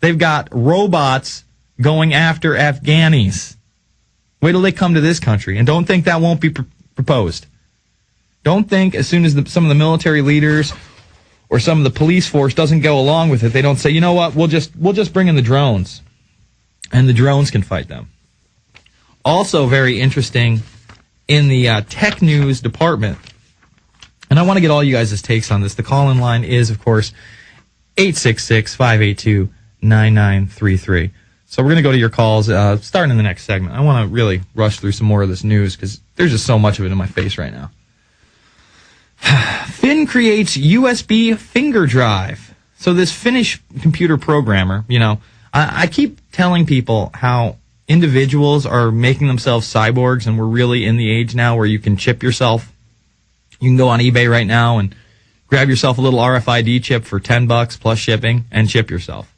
They've got robots going after Afghanis. Wait till they come to this country, and don't think that won't be proposed. Don't think as soon as some of the military leaders or some of the police force doesn't go along with it, they don't say, you know what, we'll just bring in the drones, and the drones can fight them. Also very interesting in the tech news department, and I want to get all you guys' takes on this. The call-in line is, of course, 866-582-9933. So we're going to go to your calls starting in the next segment. I want to really rush through some more of this news because there's just so much of it in my face right now. Finn creates USB finger drive. So this Finnish computer programmer, I keep telling people how individuals are making themselves cyborgs, and we're really in the age now where you can chip yourself. You can go on eBay right now and grab yourself a little RFID chip for $10 plus shipping and chip yourself.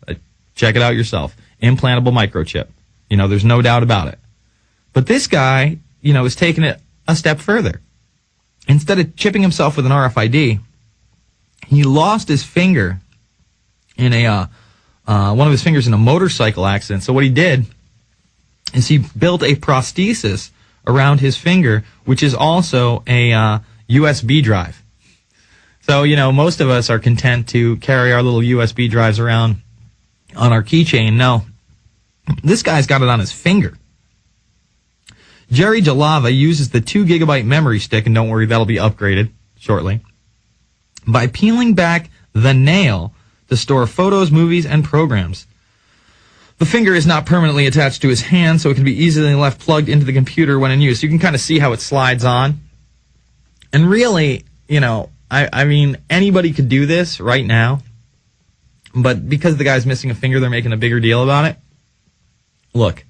Check it out yourself. Implantable microchip. There's no doubt about it. But this guy, is taking it a step further. Instead of chipping himself with an RFID, he lost his finger in one of his fingers in a motorcycle accident. So what he did is he built a prosthesis around his finger, which is also a USB drive. So, most of us are content to carry our little USB drives around on our keychain. No, this guy's got it on his finger. Jerry Jalava uses the 2 gigabyte memory stick, and don't worry, that'll be upgraded shortly, by peeling back the nail to store photos, movies, and programs. The finger is not permanently attached to his hand, so it can be easily left plugged into the computer when in use. You can kind of see how it slides on. And really, I mean, anybody could do this right now, but because the guy's missing a finger, they're making a bigger deal about it. Look,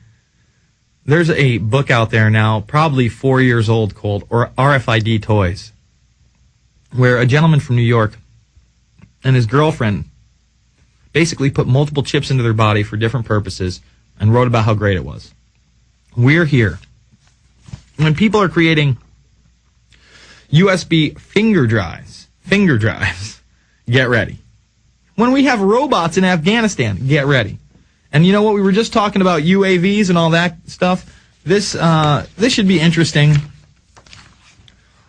there's a book out there now, probably 4 years old, called RFID Toys, where a gentleman from New York and his girlfriend basically put multiple chips into their body for different purposes and wrote about how great it was. We're here. When people are creating USB finger drives, get ready. When we have robots in Afghanistan, get ready. And you know what? We were just talking about UAVs and all that stuff. This should be interesting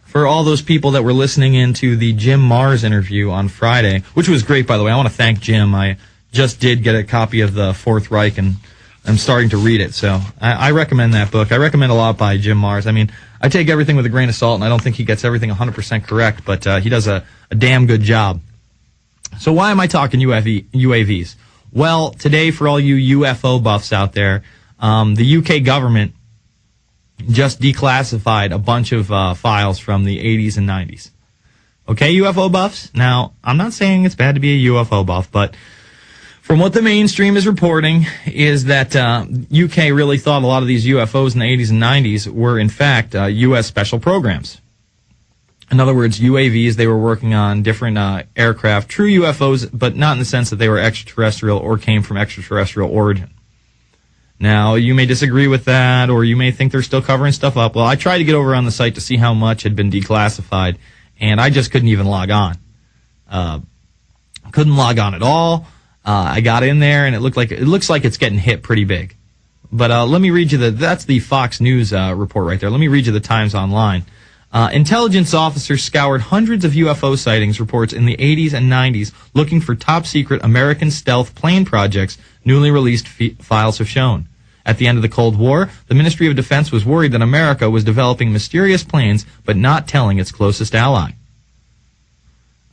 for all those people that were listening into the Jim Mars interview on Friday, which was great, by the way. I want to thank Jim. I just did get a copy of the Fourth Reich, and I'm starting to read it. So I recommend that book. I recommend a lot by Jim Mars. I mean, I take everything with a grain of salt, and I don't think he gets everything 100% correct, but he does a damn good job. So why am I talking UAVs? Well, today, for all you UFO buffs out there, the UK government just declassified a bunch of files from the 80s and 90s. Okay, UFO buffs? Now, I'm not saying it's bad to be a UFO buff, but from what the mainstream is reporting is that UK really thought a lot of these UFOs in the 80s and 90s were, in fact, U.S. special programs. In other words, UAVs, they were working on different aircraft, true UFOs, but not in the sense that they were extraterrestrial or came from extraterrestrial origin. Now, you may disagree with that, or you may think they're still covering stuff up. Well, I tried to get over on the site to see how much had been declassified, and I just couldn't even log on. Couldn't log on at all. I got in there, and it looks like it's getting hit pretty big. But let me read you that's the Fox News report right there. Let me read you the Times Online. Intelligence officers scoured hundreds of UFO sightings reports in the 80s and 90s looking for top-secret American stealth plane projects, newly released files have shown. At the end of the Cold War, the Ministry of Defense was worried that America was developing mysterious planes but not telling its closest ally.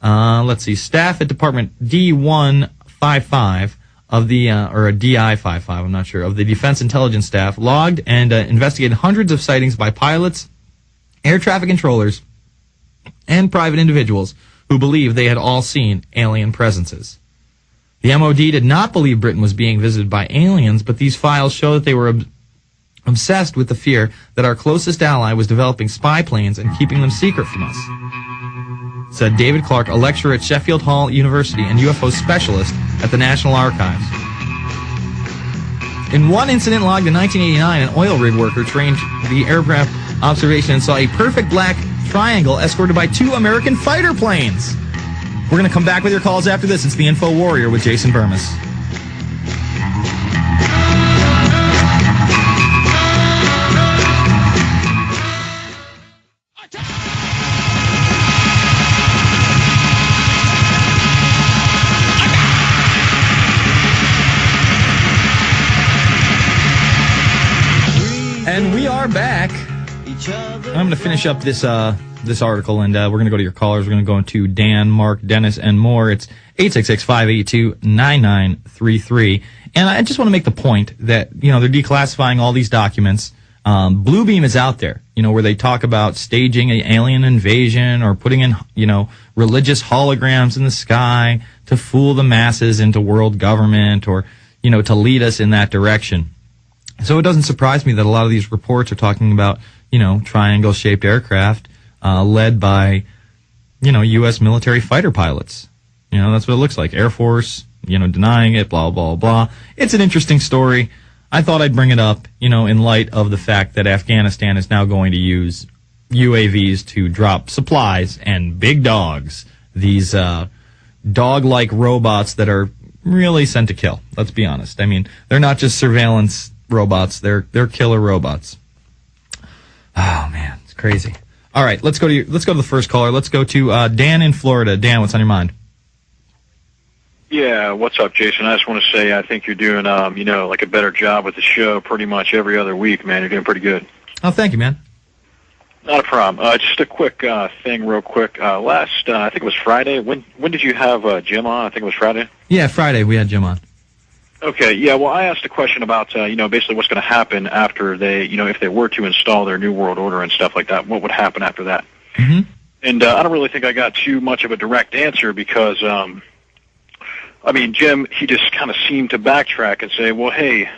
Let's see. Staff at Department D155 of the, or a DI-55, I'm not sure, of the Defense Intelligence Staff logged and investigated hundreds of sightings by pilots, air traffic controllers, and private individuals who believed they had all seen alien presences. The MOD did not believe Britain was being visited by aliens, but these files show that they were obsessed with the fear that our closest ally was developing spy planes and keeping them secret from us, said David Clark, a lecturer at Sheffield Hall University and UFO specialist at the National Archives. In one incident logged in 1989, an oil rig worker trained the aircraft observation and saw a perfect black triangle escorted by 2 American fighter planes. We're going to come back with your calls after this. It's the Info Warrior with Jason Bermas. are back. I'm going to finish up this this article, and we're going to go to your callers. We're going to go into Dan, Mark, Dennis, and more. It's 866-582-9933. And I just want to make the point that, you know, they're declassifying all these documents. Bluebeam is out there, you know, where they talk about staging an alien invasion or putting in, you know, religious holograms in the sky to fool the masses into world government or, you know, to lead us in that direction. So it doesn't surprise me that a lot of these reports are talking about, you know, triangle-shaped aircraft led by, you know, U.S. military fighter pilots. You know, that's what it looks like. Air Force, you know, denying it, blah, blah, blah. It's an interesting story. I thought I'd bring it up, you know, in light of the fact that Afghanistan is now going to use UAVs to drop supplies and big dogs, these dog-like robots that are really sent to kill. Let's be honest. I mean, they're not just surveillance robots, they're killer robots. Oh man, it's crazy. All right, let's go to the first caller. Let's go to Dan in Florida. Dan, what's on your mind? Yeah, what's up, Jason? I just want to say I think you're doing, you know, like a better job with the show pretty much every other week, man. You're doing pretty good. Oh, thank you, man. Not a problem. Just a quick thing real quick. Last, I think it was Friday. When did you have Jim on? I think it was Friday. Yeah, Friday we had Jim on. Okay, yeah, well, I asked a question about, you know, basically what's going to happen after they, you know, if they were to install their New World Order and stuff like that, what would happen after that? Mm-hmm. And I don't really think I got too much of a direct answer because, I mean, Jim, he just kind of seemed to backtrack and say, well, hey,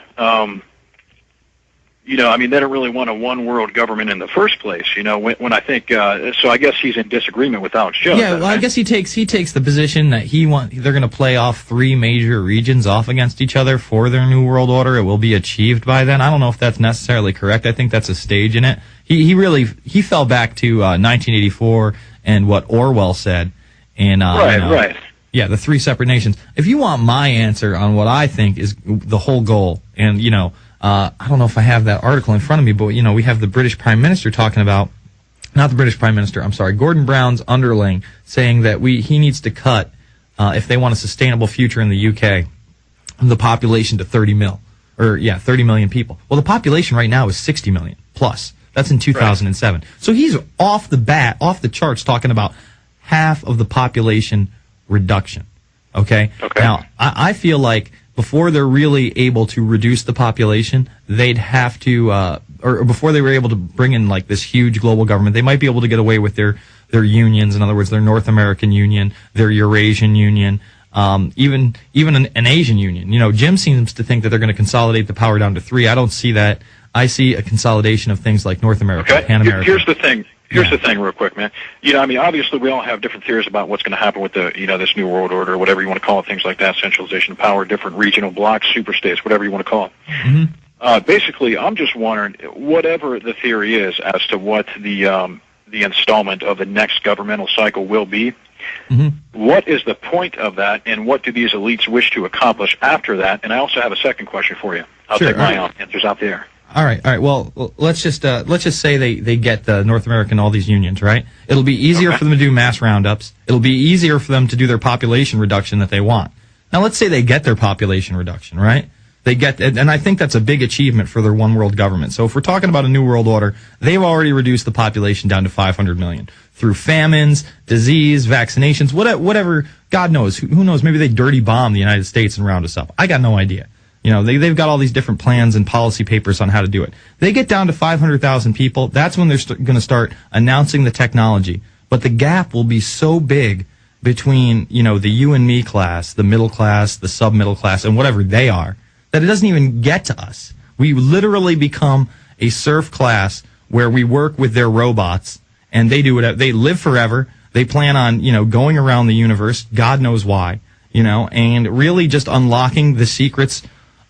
you know, I mean, they don't really want a one-world government in the first place, you know, when I think, so I guess he's in disagreement with Alex Jones. Yeah, well, I guess he takes the position that they're going to play off three major regions off against each other for their New World Order. It will be achieved by then. I don't know if that's necessarily correct. I think that's a stage in it. He fell back to 1984 and what Orwell said. And, right. Yeah, the three separate nations. If you want my answer on what I think is the whole goal, and, you know, I don't know if I have that article in front of me, but, you know, we have the British Prime Minister talking about, not the British Prime Minister, I'm sorry, Gordon Brown's underling saying that he needs to cut, if they want a sustainable future in the UK, the population to 30 million people. Well, the population right now is 60 million plus. That's in 2007. Right. So he's off the charts talking about half of the population reduction. Okay? Now, I feel like before they're really able to reduce the population, they'd have to, or before they were able to bring in like this huge global government, they might be able to get away with their unions. In other words, their North American Union, their Eurasian Union, even an Asian Union. You know, Jim seems to think that they're going to consolidate the power down to 3. I don't see that. I see a consolidation of things like North America, Pan America. Here's the thing. Here's the thing real quick, man. You know, I mean, obviously we all have different theories about what's going to happen with the, you know, this New World Order, whatever you want to call it, things like that, centralization of power, different regional blocks, superstates, whatever you want to call it. Mm-hmm. Basically, I'm just wondering, whatever the theory is as to what the installment of the next governmental cycle will be, what is the point of that, and what do these elites wish to accomplish after that? And I also have a second question for you. I'll take my answers out there. All right. Well, let's just say they get the North American, all these unions, right? It'll be easier for them to do mass roundups. It'll be easier for them to do their population reduction that they want. Now, let's say they get their population reduction, right? They get, and I think that's a big achievement for their one world government. So if we're talking about a New World Order, they've already reduced the population down to 500 million through famines, disease, vaccinations, whatever. God knows. Who knows? Maybe they dirty bomb the United States and round us up. I got no idea. You know, they've got all these different plans and policy papers on how to do it. They get down to 500,000 people. That's when they're going to start announcing the technology. But the gap will be so big between, you know, the you and me class, the middle class, the sub-middle class, and whatever they are, that it doesn't even get to us. We literally become a serf class where we work with their robots, and they do it. They live forever. They plan on, you know, going around the universe, God knows why, you know, and really just unlocking the secrets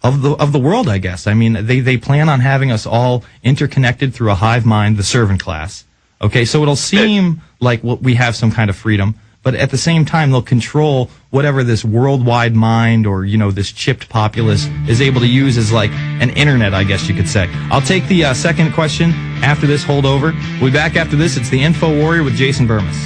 of the world, I guess. I mean, they plan on having us all interconnected through a hive mind, the servant class. Okay, so it'll seem like we have some kind of freedom, but at the same time, they'll control whatever this worldwide mind or, you know, this chipped populace is able to use as like an internet, I guess you could say. I'll take the second question after this holdover. We'll be back after this. It's the Info Warrior with Jason Bermas.